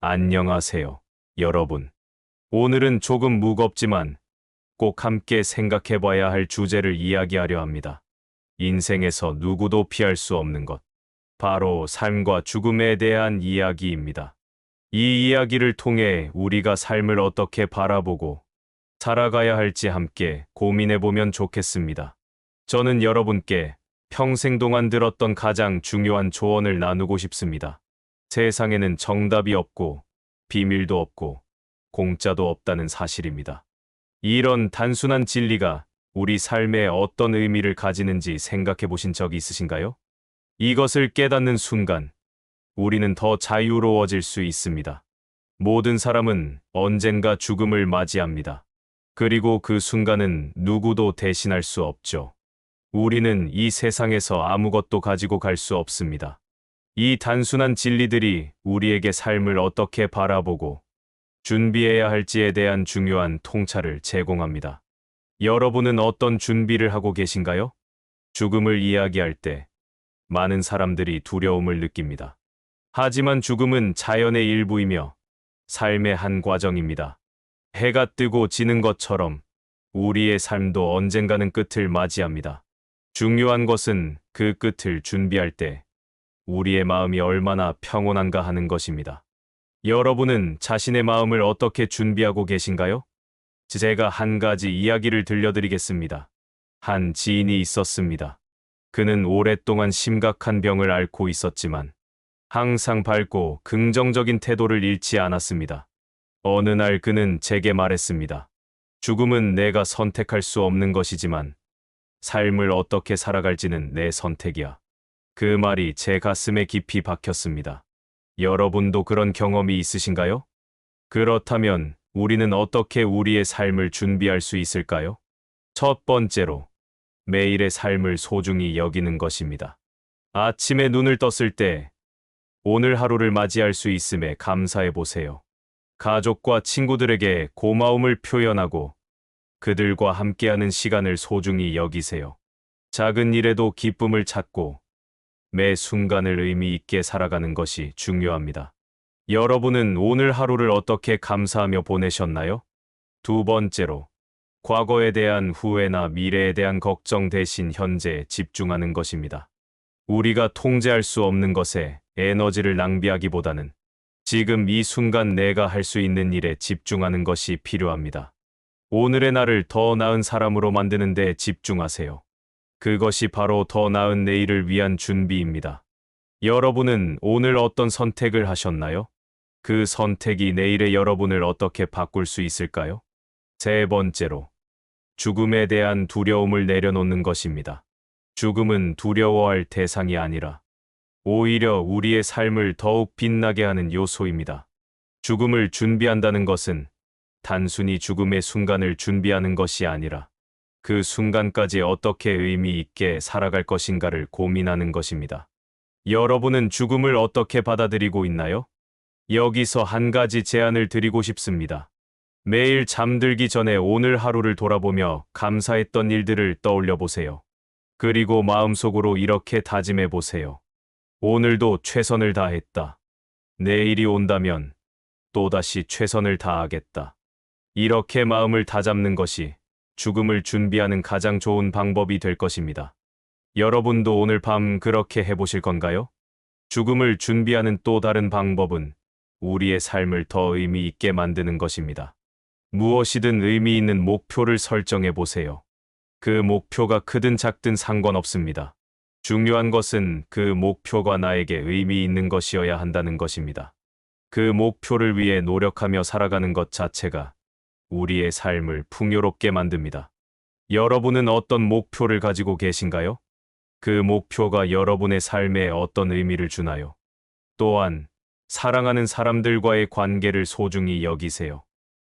안녕하세요, 여러분. 오늘은 조금 무겁지만 꼭 함께 생각해 봐야 할 주제를 이야기하려 합니다. 인생에서 누구도 피할 수 없는 것. 바로 삶과 죽음에 대한 이야기입니다. 이 이야기를 통해 우리가 삶을 어떻게 바라보고 살아가야 할지 함께 고민해 보면 좋겠습니다. 저는 여러분께 평생 동안 들었던 가장 중요한 조언을 나누고 싶습니다. 세상에는 정답이 없고 비밀도 없고 공짜도 없다는 사실입니다. 이런 단순한 진리가 우리 삶에 어떤 의미를 가지는지 생각해 보신 적이 있으신가요? 이것을 깨닫는 순간 우리는 더 자유로워질 수 있습니다. 모든 사람은 언젠가 죽음을 맞이합니다. 그리고 그 순간은 누구도 대신할 수 없죠. 우리는 이 세상에서 아무것도 가지고 갈 수 없습니다. 이 단순한 진리들이 우리에게 삶을 어떻게 바라보고 준비해야 할지에 대한 중요한 통찰을 제공합니다. 여러분은 어떤 준비를 하고 계신가요? 죽음을 이야기할 때 많은 사람들이 두려움을 느낍니다. 하지만 죽음은 자연의 일부이며 삶의 한 과정입니다. 해가 뜨고 지는 것처럼 우리의 삶도 언젠가는 끝을 맞이합니다. 중요한 것은 그 끝을 준비할 때 우리의 마음이 얼마나 평온한가 하는 것입니다. 여러분은 자신의 마음을 어떻게 준비하고 계신가요? 제가 한 가지 이야기를 들려드리겠습니다. 한 지인이 있었습니다. 그는 오랫동안 심각한 병을 앓고 있었지만 항상 밝고 긍정적인 태도를 잃지 않았습니다. 어느 날 그는 제게 말했습니다. 죽음은 내가 선택할 수 없는 것이지만 삶을 어떻게 살아갈지는 내 선택이야. 그 말이 제 가슴에 깊이 박혔습니다. 여러분도 그런 경험이 있으신가요? 그렇다면 우리는 어떻게 우리의 삶을 준비할 수 있을까요? 첫 번째로, 매일의 삶을 소중히 여기는 것입니다. 아침에 눈을 떴을 때 오늘 하루를 맞이할 수 있음에 감사해 보세요. 가족과 친구들에게 고마움을 표현하고 그들과 함께하는 시간을 소중히 여기세요. 작은 일에도 기쁨을 찾고 매 순간을 의미 있게 살아가는 것이 중요합니다. 여러분은 오늘 하루를 어떻게 감사하며 보내셨나요? 두 번째로, 과거에 대한 후회나 미래에 대한 걱정 대신 현재에 집중하는 것입니다. 우리가 통제할 수 없는 것에 에너지를 낭비하기보다는 지금 이 순간 내가 할 수 있는 일에 집중하는 것이 필요합니다. 오늘의 나를 더 나은 사람으로 만드는 데 집중하세요. 그것이 바로 더 나은 내일을 위한 준비입니다. 여러분은 오늘 어떤 선택을 하셨나요? 그 선택이 내일의 여러분을 어떻게 바꿀 수 있을까요? 세 번째로, 죽음에 대한 두려움을 내려놓는 것입니다. 죽음은 두려워할 대상이 아니라 오히려 우리의 삶을 더욱 빛나게 하는 요소입니다. 죽음을 준비한다는 것은 단순히 죽음의 순간을 준비하는 것이 아니라 그 순간까지 어떻게 의미 있게 살아갈 것인가를 고민하는 것입니다. 여러분은 죽음을 어떻게 받아들이고 있나요? 여기서 한 가지 제안을 드리고 싶습니다. 매일 잠들기 전에 오늘 하루를 돌아보며 감사했던 일들을 떠올려 보세요. 그리고 마음속으로 이렇게 다짐해 보세요. 오늘도 최선을 다했다. 내일이 온다면 또다시 최선을 다하겠다. 이렇게 마음을 다잡는 것이 죽음을 준비하는 가장 좋은 방법이 될 것입니다. 여러분도 오늘 밤 그렇게 해보실 건가요? 죽음을 준비하는 또 다른 방법은 우리의 삶을 더 의미 있게 만드는 것입니다. 무엇이든 의미 있는 목표를 설정해 보세요. 그 목표가 크든 작든 상관없습니다. 중요한 것은 그 목표가 나에게 의미 있는 것이어야 한다는 것입니다. 그 목표를 위해 노력하며 살아가는 것 자체가 우리의 삶을 풍요롭게 만듭니다. 여러분은 어떤 목표를 가지고 계신가요? 그 목표가 여러분의 삶에 어떤 의미를 주나요? 또한 사랑하는 사람들과의 관계를 소중히 여기세요.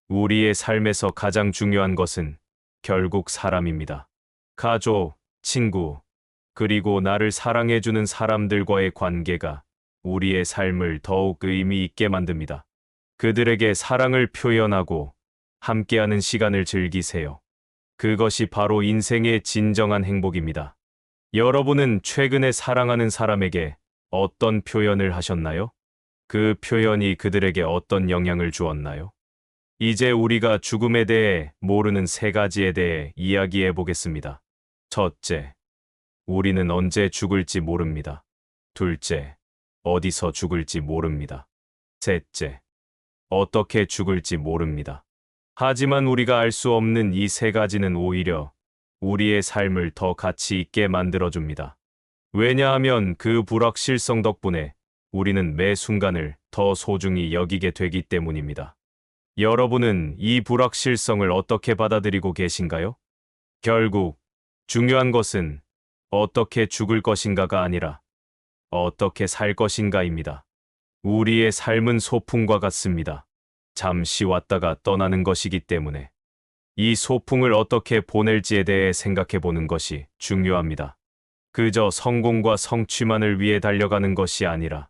우리의 삶에서 가장 중요한 것은 결국 사람입니다. 가족, 친구, 그리고 나를 사랑해주는 사람들과의 관계가 우리의 삶을 더욱 의미 있게 만듭니다. 그들에게 사랑을 표현하고 함께하는 시간을 즐기세요. 그것이 바로 인생의 진정한 행복입니다. 여러분은 최근에 사랑하는 사람에게 어떤 표현을 하셨나요? 그 표현이 그들에게 어떤 영향을 주었나요? 이제 우리가 죽음에 대해 모르는 세 가지에 대해 이야기해 보겠습니다. 첫째, 우리는 언제 죽을지 모릅니다. 둘째, 어디서 죽을지 모릅니다. 셋째, 어떻게 죽을지 모릅니다. 하지만 우리가 알 수 없는 이 세 가지는 오히려 우리의 삶을 더 가치 있게 만들어줍니다. 왜냐하면 그 불확실성 덕분에 우리는 매 순간을 더 소중히 여기게 되기 때문입니다. 여러분은 이 불확실성을 어떻게 받아들이고 계신가요? 결국 중요한 것은 어떻게 죽을 것인가가 아니라 어떻게 살 것인가입니다. 우리의 삶은 소풍과 같습니다. 잠시 왔다가 떠나는 것이기 때문에 이 소풍을 어떻게 보낼지에 대해 생각해 보는 것이 중요합니다. 그저 성공과 성취만을 위해 달려가는 것이 아니라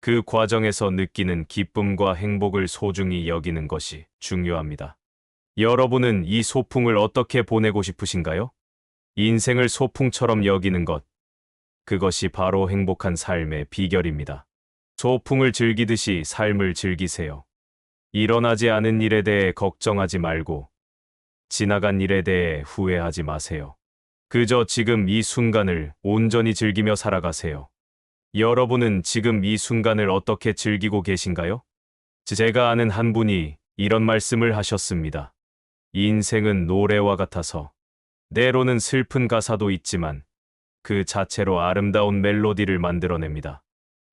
그 과정에서 느끼는 기쁨과 행복을 소중히 여기는 것이 중요합니다. 여러분은 이 소풍을 어떻게 보내고 싶으신가요? 인생을 소풍처럼 여기는 것, 그것이 바로 행복한 삶의 비결입니다. 소풍을 즐기듯이 삶을 즐기세요. 일어나지 않은 일에 대해 걱정하지 말고 지나간 일에 대해 후회하지 마세요. 그저 지금 이 순간을 온전히 즐기며 살아가세요. 여러분은 지금 이 순간을 어떻게 즐기고 계신가요? 제가 아는 한 분이 이런 말씀을 하셨습니다. 인생은 노래와 같아서 때로는 슬픈 가사도 있지만 그 자체로 아름다운 멜로디를 만들어냅니다.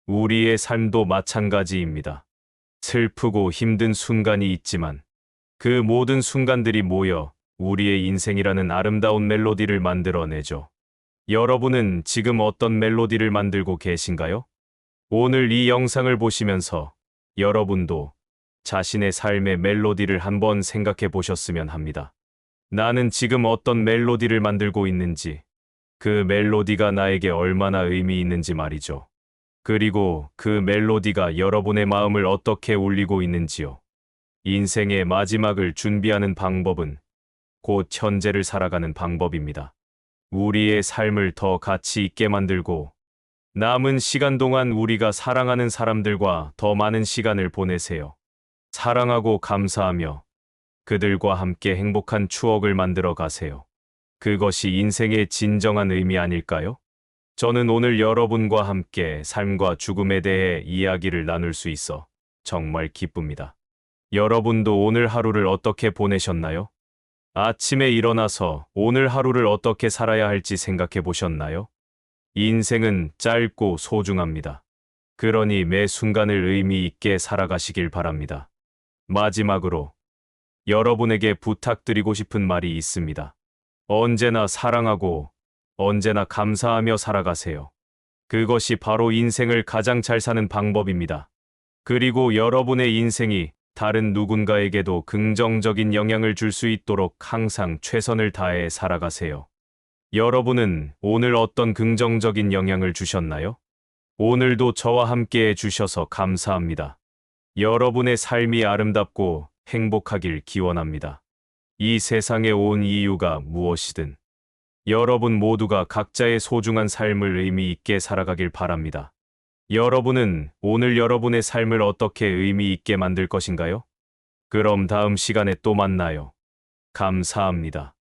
우리의 삶도 마찬가지입니다. 슬프고 힘든 순간이 있지만 그 모든 순간들이 모여 우리의 인생이라는 아름다운 멜로디를 만들어내죠. 여러분은 지금 어떤 멜로디를 만들고 계신가요? 오늘 이 영상을 보시면서 여러분도 자신의 삶의 멜로디를 한번 생각해 보셨으면 합니다. 나는 지금 어떤 멜로디를 만들고 있는지, 그 멜로디가 나에게 얼마나 의미 있는지 말이죠. 그리고 그 멜로디가 여러분의 마음을 어떻게 울리고 있는지요. 인생의 마지막을 준비하는 방법은 곧 현재를 살아가는 방법입니다. 우리의 삶을 더 가치 있게 만들고 남은 시간 동안 우리가 사랑하는 사람들과 더 많은 시간을 보내세요. 사랑하고 감사하며 그들과 함께 행복한 추억을 만들어 가세요. 그것이 인생의 진정한 의미 아닐까요? 저는 오늘 여러분과 함께 삶과 죽음에 대해 이야기를 나눌 수 있어 정말 기쁩니다. 여러분도 오늘 하루를 어떻게 보내셨나요? 아침에 일어나서 오늘 하루를 어떻게 살아야 할지 생각해 보셨나요? 인생은 짧고 소중합니다. 그러니 매 순간을 의미 있게 살아가시길 바랍니다. 마지막으로 여러분에게 부탁드리고 싶은 말이 있습니다. 언제나 사랑하고 언제나 감사하며 살아가세요. 그것이 바로 인생을 가장 잘 사는 방법입니다. 그리고 여러분의 인생이 다른 누군가에게도 긍정적인 영향을 줄 수 있도록 항상 최선을 다해 살아가세요. 여러분은 오늘 어떤 긍정적인 영향을 주셨나요? 오늘도 저와 함께 해주셔서 감사합니다. 여러분의 삶이 아름답고 행복하길 기원합니다. 이 세상에 온 이유가 무엇이든 여러분 모두가 각자의 소중한 삶을 의미 있게 살아가길 바랍니다. 여러분은 오늘 여러분의 삶을 어떻게 의미 있게 만들 것인가요? 그럼 다음 시간에 또 만나요. 감사합니다.